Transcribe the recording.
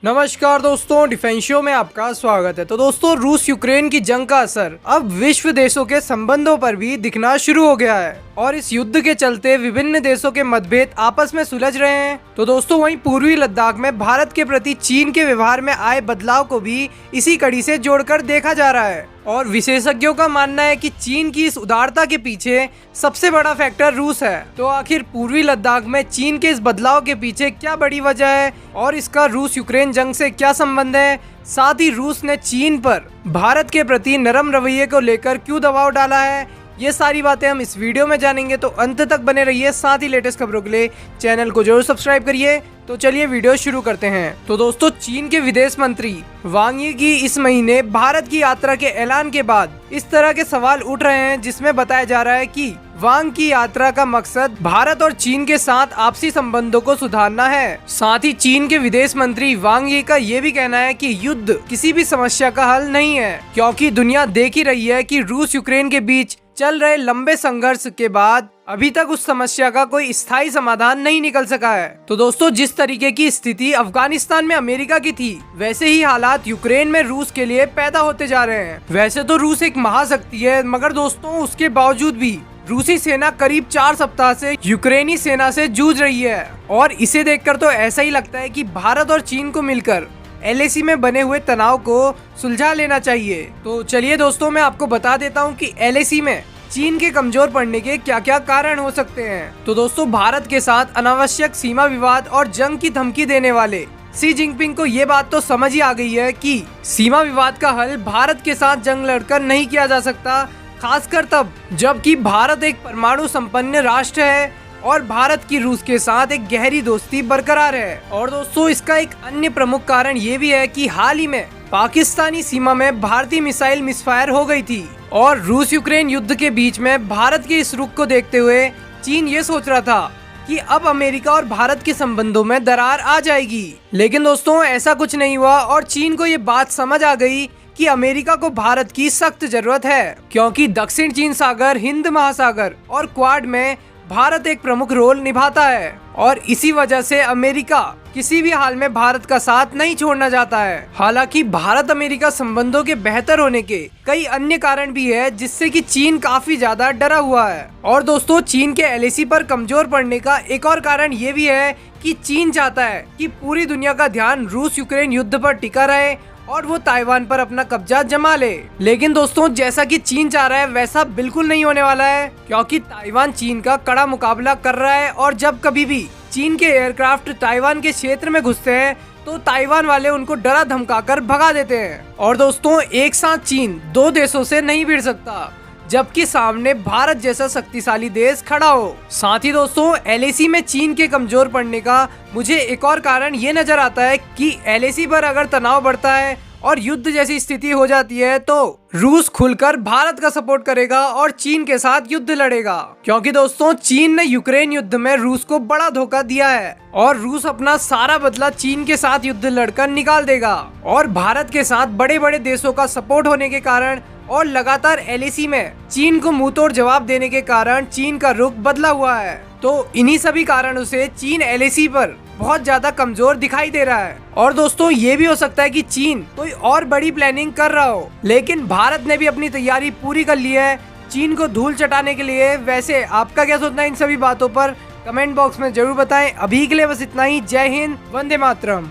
नमस्कार दोस्तों, defence show में आपका स्वागत है। तो दोस्तों, रूस यूक्रेन की जंग का असर अब विश्व देशों के संबंधों पर भी दिखना शुरू हो गया है और इस युद्ध के चलते विभिन्न देशों के मतभेद आपस में सुलझ रहे हैं। तो दोस्तों, वहीं पूर्वी लद्दाख में भारत के प्रति चीन के व्यवहार में आए बदलाव को भी इसी कड़ी से जोड़कर देखा जा रहा है और विशेषज्ञों का मानना है कि चीन की इस उदारता के पीछे सबसे बड़ा फैक्टर रूस है। तो आखिर पूर्वी लद्दाख में चीन के इस बदलाव के पीछे क्या बड़ी वजह है और इसका रूस यूक्रेन जंग से क्या संबंध है, साथ ही रूस ने चीन पर भारत के प्रति नरम रवैये को लेकर क्यों दबाव डाला है, ये सारी बातें हम इस वीडियो में जानेंगे। तो अंत तक बने रहिए, साथ ही लेटेस्ट खबरों के लिए चैनल को जरूर सब्सक्राइब करिए। तो चलिए वीडियो शुरू करते हैं। तो दोस्तों, चीन के विदेश मंत्री वांग यी की इस महीने भारत की यात्रा के ऐलान के बाद इस तरह के सवाल उठ रहे हैं, जिसमें बताया जा रहा है कि वांग की यात्रा का मकसद भारत और चीन के साथ आपसी संबंधों को सुधारना है। साथ ही चीन के विदेश मंत्री वांग यी का ये भी कहना है कि युद्ध किसी भी समस्या का हल नहीं है, क्योंकि दुनिया देख ही रही है कि रूस यूक्रेन के बीच चल रहे लंबे संघर्ष के बाद अभी तक उस समस्या का कोई स्थायी समाधान नहीं निकल सका है। तो दोस्तों, जिस तरीके की स्थिति अफगानिस्तान में अमेरिका की थी, वैसे ही हालात यूक्रेन में रूस के लिए पैदा होते जा रहे हैं। वैसे तो रूस एक महाशक्ति है, मगर दोस्तों उसके बावजूद भी रूसी सेना करीब 4 सप्ताह से यूक्रेनी सेना से जूझ रही है और इसे देखकर तो ऐसा ही लगता है कि भारत और चीन को मिलकर LAC में बने हुए तनाव को सुलझा लेना चाहिए। तो चलिए दोस्तों, मैं आपको बता देता हूँ कि LAC में चीन के कमजोर पड़ने के क्या क्या कारण हो सकते हैं। तो दोस्तों, भारत के साथ अनावश्यक सीमा विवाद और जंग की धमकी देने वाले शी जिनपिंग को ये बात तो समझ ही आ गई है कि सीमा विवाद का हल भारत के साथ जंग लड़कर नहीं किया जा सकता, खासकर तब जबकि भारत एक परमाणु संपन्न राष्ट्र है और भारत की रूस के साथ एक गहरी दोस्ती बरकरार है। और दोस्तों, इसका एक अन्य प्रमुख कारण ये भी है कि हाल ही में पाकिस्तानी सीमा में भारतीय मिसाइल मिसफायर हो गई थी और रूस यूक्रेन युद्ध के बीच में भारत के इस रुख को देखते हुए चीन ये सोच रहा था कि अब अमेरिका और भारत के संबंधों में दरार आ जाएगी। लेकिन दोस्तों, ऐसा कुछ नहीं हुआ और चीन को ये बात समझ आ गई कि अमेरिका को भारत की सख्त जरूरत है, क्योंकि दक्षिण चीन सागर, हिंद महासागर और क्वाड में भारत एक प्रमुख रोल निभाता है और इसी वजह से अमेरिका किसी भी हाल में भारत का साथ नहीं छोड़ना चाहता है। हालांकि भारत अमेरिका संबंधों के बेहतर होने के कई अन्य कारण भी है, जिससे कि चीन काफी ज्यादा डरा हुआ है। और दोस्तों, चीन के LAC पर कमजोर पड़ने का एक और कारण ये भी है कि चीन चाहता है कि पूरी दुनिया का ध्यान रूस यूक्रेन युद्ध पर टिका रहे और वो ताइवान पर अपना कब्जा जमा ले। लेकिन दोस्तों, जैसा कि चीन चाह रहा है वैसा बिल्कुल नहीं होने वाला है, क्योंकि ताइवान चीन का कड़ा मुकाबला कर रहा है और जब कभी भी चीन के एयरक्राफ्ट ताइवान के क्षेत्र में घुसते हैं तो ताइवान वाले उनको डरा धमकाकर भगा देते हैं। और दोस्तों, एक साथ चीन 2 देशों से नहीं भिड़ सकता, जबकि सामने भारत जैसा शक्तिशाली देश खड़ा हो। साथ ही दोस्तों, LAC में चीन के कमजोर पड़ने का मुझे एक और कारण ये नजर आता है कि LAC पर अगर तनाव बढ़ता है और युद्ध जैसी स्थिति हो जाती है तो रूस खुलकर भारत का सपोर्ट करेगा और चीन के साथ युद्ध लड़ेगा, क्योंकि दोस्तों चीन ने यूक्रेन युद्ध में रूस को बड़ा धोखा दिया है और रूस अपना सारा बदला चीन के साथ युद्ध लड़कर निकाल देगा। और भारत के साथ बड़े बड़े देशों का सपोर्ट होने के कारण और लगातार LAC में चीन को मुंहतोड़ जवाब देने के कारण चीन का रुख बदला हुआ है। तो इन्हीं सभी कारणों से चीन LAC पर बहुत ज्यादा कमजोर दिखाई दे रहा है। और दोस्तों, ये भी हो सकता है कि चीन कोई और बड़ी प्लानिंग कर रहा हो, लेकिन भारत ने भी अपनी तैयारी पूरी कर ली है चीन को धूल चटाने के लिए। वैसे आपका क्या सोचना है इन सभी बातों पर, कमेंट बॉक्स में जरूर बताएं। अभी के लिए बस इतना ही। जय हिंद, वंदे मातरम।